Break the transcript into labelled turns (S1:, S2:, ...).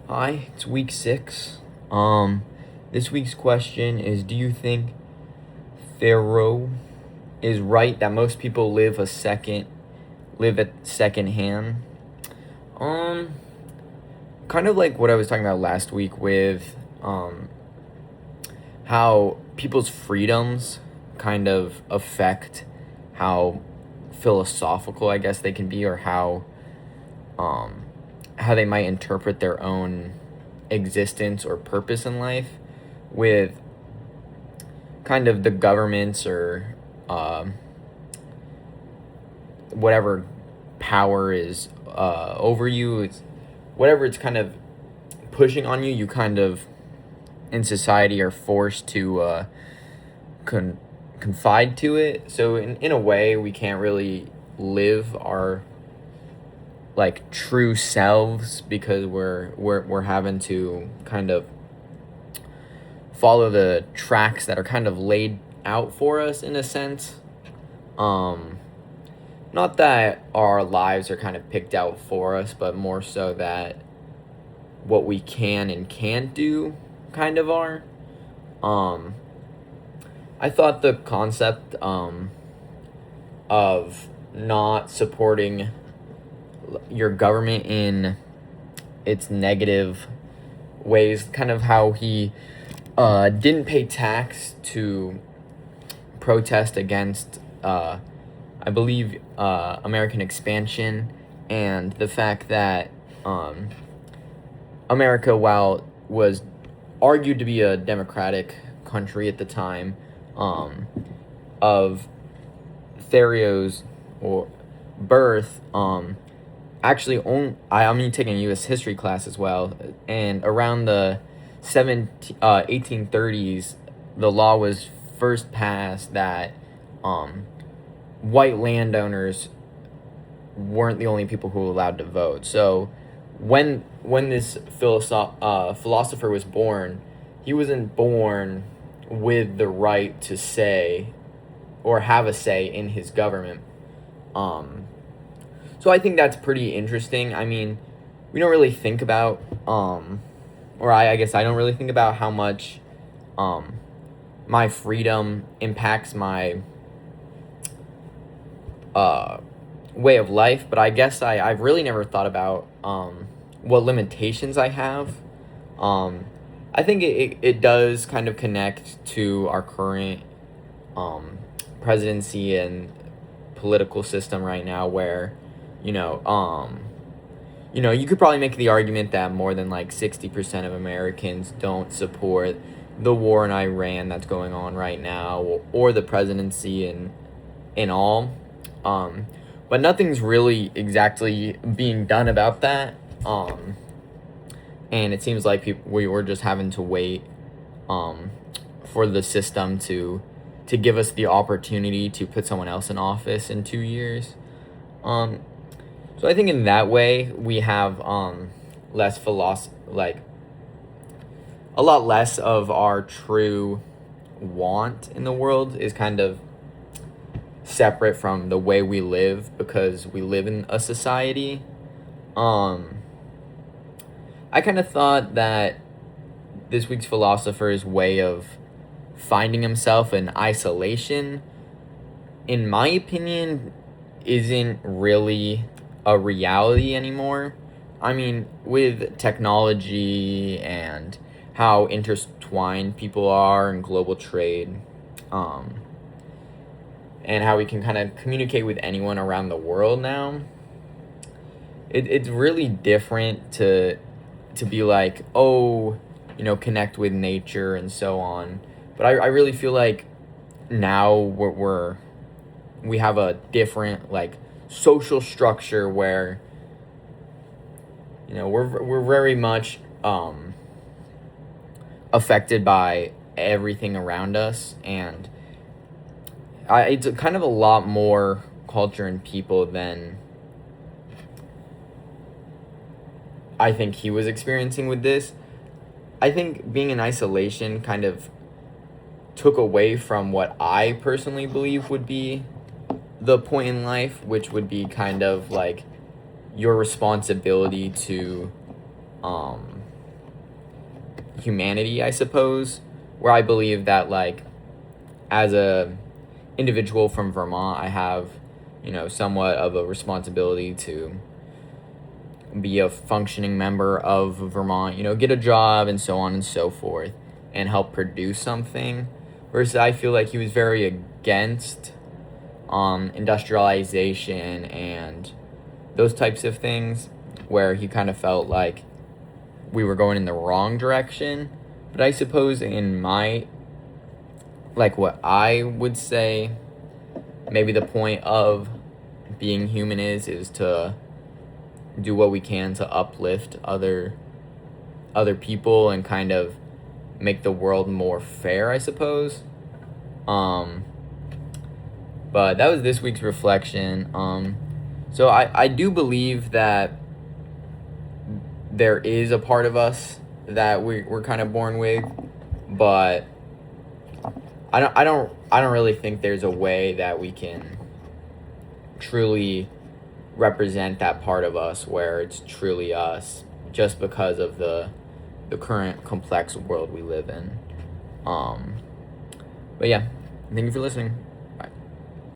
S1: Hi, it's week 6. This week's question is: do you think Thoreau is right that most people live at second hand? Um, Kind of like what I was talking about last week with how people's freedoms kind of affect how philosophical, I guess, they can be, or um how they might interpret their own existence or purpose in life, with kind of the governments or whatever power is over you. It's whatever it's kind of pushing on you. You kind of in society are forced to confide to it. So in a way, we can't really live our like true selves because we're having to kind of follow the tracks that are kind of laid out for us in a sense. Um, Not that our lives are kind of picked out for us, but more so that what we can and can't do kind of are. Um, I thought the concept of not supporting your government in its negative ways, kind of how he didn't pay tax to protest against, I believe, American expansion, and the fact that America, while was argued to be a democratic country at the time of Thoreau's or birth, I'm taking a U.S. history class as well, and around the 1830s, the law was first passed that white landowners weren't the only people who were allowed to vote. So when this philosopher was born, he wasn't born with the right to say or have a say in his government. So I think that's pretty interesting. I mean, we don't really think about, or I guess I don't really think about how much my freedom impacts my way of life, but I guess I've really never thought about what limitations I have. I think it does kind of connect to our current presidency and political system right now, where you know you could probably make the argument that more than like 60% of Americans don't support the war in Iran that's going on right now, or the presidency in all. But nothing's really exactly being done about that. And it seems like we were just having to wait for the system to give us the opportunity to put someone else in office in 2 years. So I think in that way we have less like a lot less of our true want in the world is kind of separate from the way we live, because we live in a society. I kind of thought that this week's philosopher's way of finding himself in isolation, in my opinion, isn't really a reality anymore. I mean, with technology and how intertwined people are in global trade, and how we can kind of communicate with anyone around the world now, it's really different to be like, oh, connect with nature and so on. But I really feel like now we have a different like social structure where we're very much affected by everything around us, and it's kind of a lot more culture and people than I think he was experiencing with this. I think being in isolation kind of took away from what I personally believe would be the point in life, which would be kind of like your responsibility to humanity, I suppose, where I believe that, like, as a individual from Vermont, I have, somewhat of a responsibility to be a functioning member of Vermont, get a job and so on and so forth, and help produce something. Whereas I feel like he was very against industrialization and those types of things, where he kind of felt like we were going in the wrong direction. But I suppose in my, like, what I would say maybe the point of being human is to do what we can to uplift other people and kind of make the world more fair, I suppose. But that was this week's reflection. So I do believe that there is a part of us that we're kind of born with, but I don't really think there's a way that we can truly represent that part of us where it's truly us, just because of the current complex world we live in. But yeah, thank you for listening.